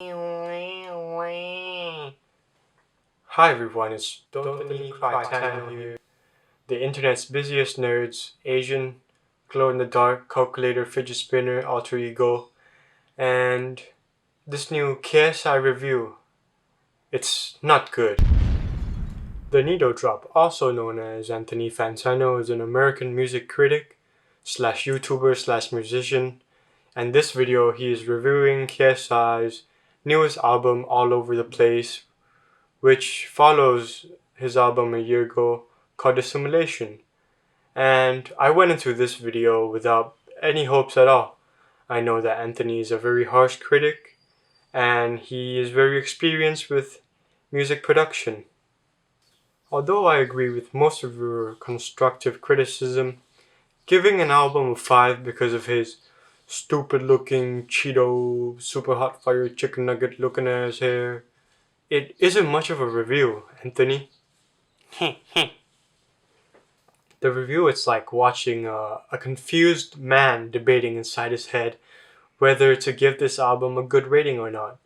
Hi everyone, it's fantano here, the internet's busiest nerds, Asian, glow-in-the-dark, calculator, fidget spinner, alter ego, and this new KSI review. It's not good. The Needledrop, also known as Anthony Fantano, is an American music critic slash YouTuber slash musician, and this video he is reviewing KSI's newest album, All Over the Place, which follows his album a year ago called Dissimulation. And I went into this video without any hopes at all. I know that Anthony is a very harsh critic and he is very experienced with music production. Although I agree with most of your constructive criticism, giving an album a 5 because of his stupid looking Cheeto super hot fire chicken nugget looking ass hair, it isn't much of a review, Anthony. The review, it's like watching a confused man debating inside his head whether to give this album a good rating or not.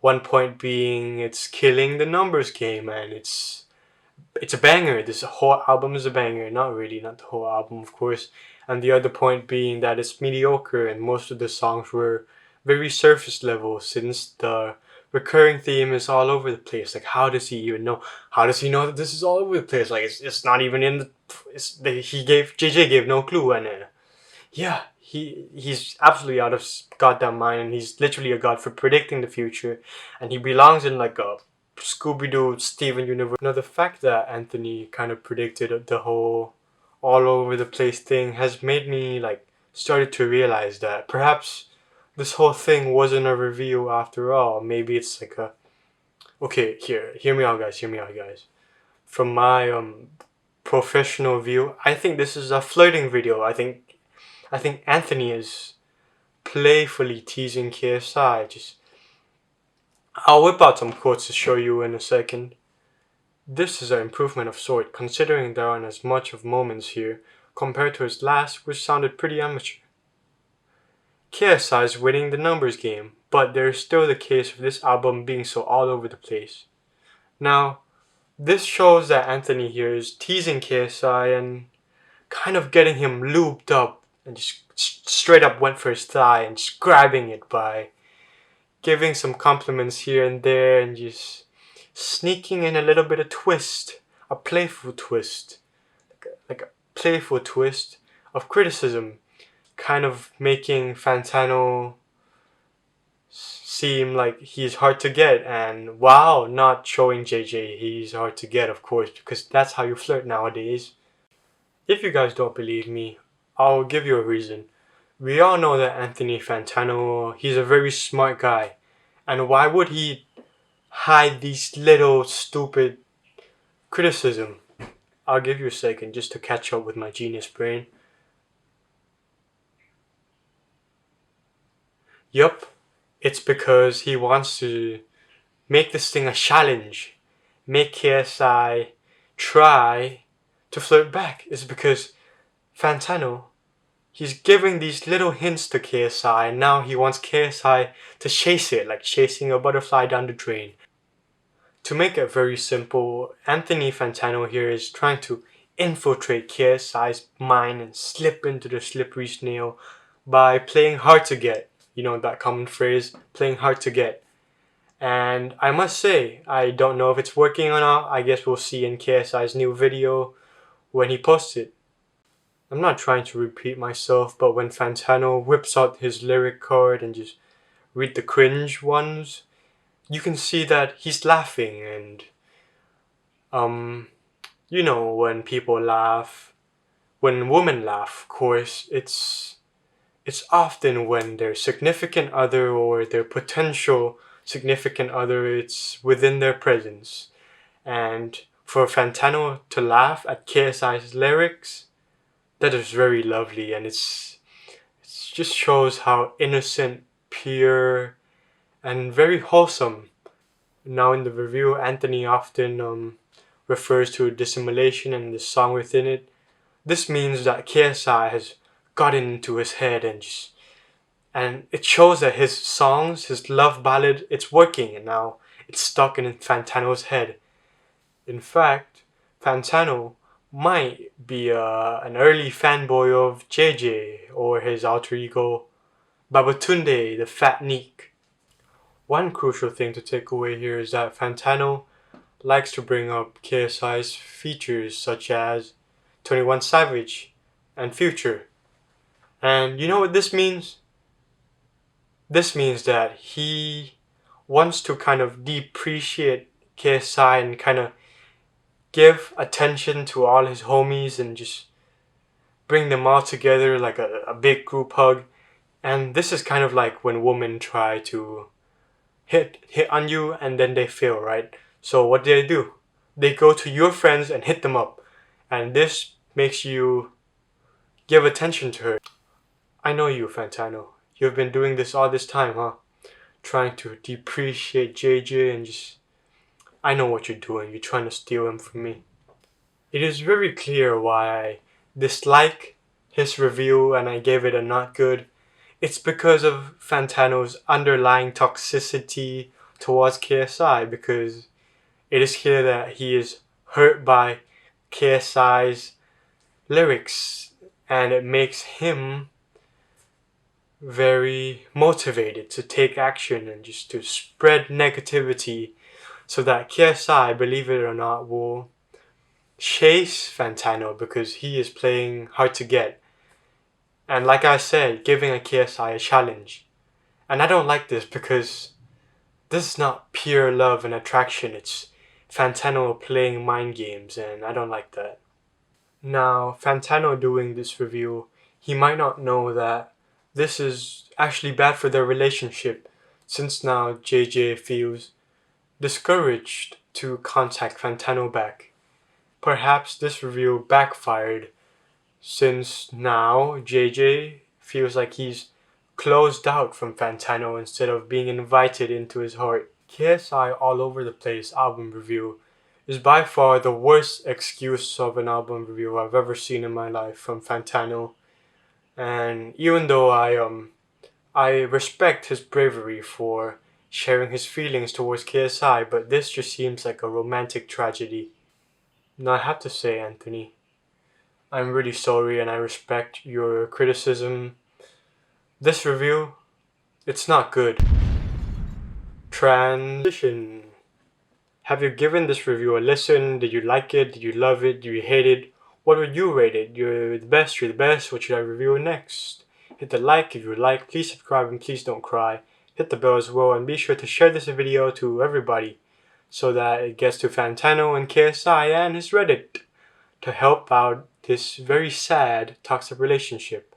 One point being it's killing the numbers game and it's a banger. This whole album is a banger. Not really, not the whole album, of course. And the other point being that it's mediocre and most of the songs were very surface level since the recurring theme is all over the place. Like, how does he even know? How does he know that this is all over the place? Like, it's not even in the. JJ gave no clue, and yeah, he's absolutely out of goddamn mind, and he's literally a god for predicting the future, and he belongs in like a Scooby-Doo Steven universe. Now, the fact that Anthony kind of predicted the whole all over the place thing has made me like started to realize that perhaps this whole thing wasn't a review after all. Maybe it's like a okay, hear me out guys, hear me out guys. From my professional view, I think this is a flirting video. I think Anthony is playfully teasing KSI. I'll whip out some quotes to show you in a second. This is an improvement of sort, considering there aren't as much of moments here compared to his last, which sounded pretty amateur. KSI is winning the numbers game, but there's still the case of this album being so all over the place. Now, this shows that Anthony here is teasing KSI and kind of getting him lubed up and just straight up went for his thigh and just grabbing it by giving some compliments here and there and just sneaking in a little bit of twist, a playful twist, like a playful twist of criticism, kind of making Fantano seem like he's hard to get, and wow, not showing JJ he's hard to get, of course, because that's how you flirt nowadays. If you guys don't believe me, I'll give you a reason. We all know that Anthony Fantano, he's a very smart guy, and why would he hide these little stupid criticism? I'll give you a second just to catch up with my genius brain. Yup, it's because he wants to make this thing a challenge. Make KSI try to flirt back. It's because Fantano, he's giving these little hints to KSI and now he wants KSI to chase it, like chasing a butterfly down the drain. To make it very simple, Anthony Fantano here is trying to infiltrate KSI's mind and slip into the slippery snail by playing hard to get. You know that common phrase, playing hard to get. And I must say, I don't know if it's working or not. I guess we'll see in KSI's new video when he posts it. I'm not trying to repeat myself, but when Fantano whips out his lyric card and just read the cringe ones, you can see that he's laughing and you know, when people laugh, when women laugh, of course, it's often when their significant other or their potential significant other, it's within their presence. And for Fantano to laugh at KSI's lyrics, that is very lovely, and it just shows how innocent, pure, and very wholesome. Now in the review, Anthony often refers to dissimulation and the song within it. This means that KSI has gotten into his head and just And it shows that his songs, his love ballad, it's working, and now it's stuck in Fantano's head. In fact, Fantano might be an early fanboy of JJ or his alter ego Babatunde, the Fat Neek. One crucial thing to take away here is that Fantano likes to bring up KSI's features such as 21 Savage and Future. And you know what this means? This means that he wants to kind of depreciate KSI and kind of give attention to all his homies and just bring them all together like a big group hug. And this is kind of like when women try to hit on you and then they fail, right? So what do? They go to your friends and hit them up. And this makes you give attention to her. I know you, Fantano. You've been doing this all this time, huh? Trying to depreciate JJ and just... I know what you're doing. You're trying to steal him from me. It is very clear why I dislike his review and I gave it a not good. It's because of Fantano's underlying toxicity towards KSI, because it is clear that he is hurt by KSI's lyrics and it makes him very motivated to take action and just to spread negativity so that KSI, believe it or not, will chase Fantano because he is playing hard to get. And like I said, giving a KSI a challenge. And I don't like this because this is not pure love and attraction. It's Fantano playing mind games and I don't like that. Now, Fantano doing this review, he might not know that this is actually bad for their relationship, since now JJ feels discouraged to contact Fantano back. Perhaps this review backfired, since now JJ feels like he's closed out from Fantano instead of being invited into his heart. KSI All Over the Place album review is by far the worst excuse of an album review I've ever seen in my life from Fantano. And even though I respect his bravery for sharing his feelings towards KSI, but this just seems like a romantic tragedy. Now I have to say, Anthony, I'm really sorry and I respect your criticism. This review, it's not good. Transition. Have you given this review a listen? Did you like it? Did you love it? Did you hate it? What would you rate it? You're the best, you're the best. What should I review next? Hit the like if you like. Please subscribe and please don't cry. Hit the bell as well and be sure to share this video to everybody so that it gets to Fantano and KSI and his Reddit to help out this very sad toxic relationship.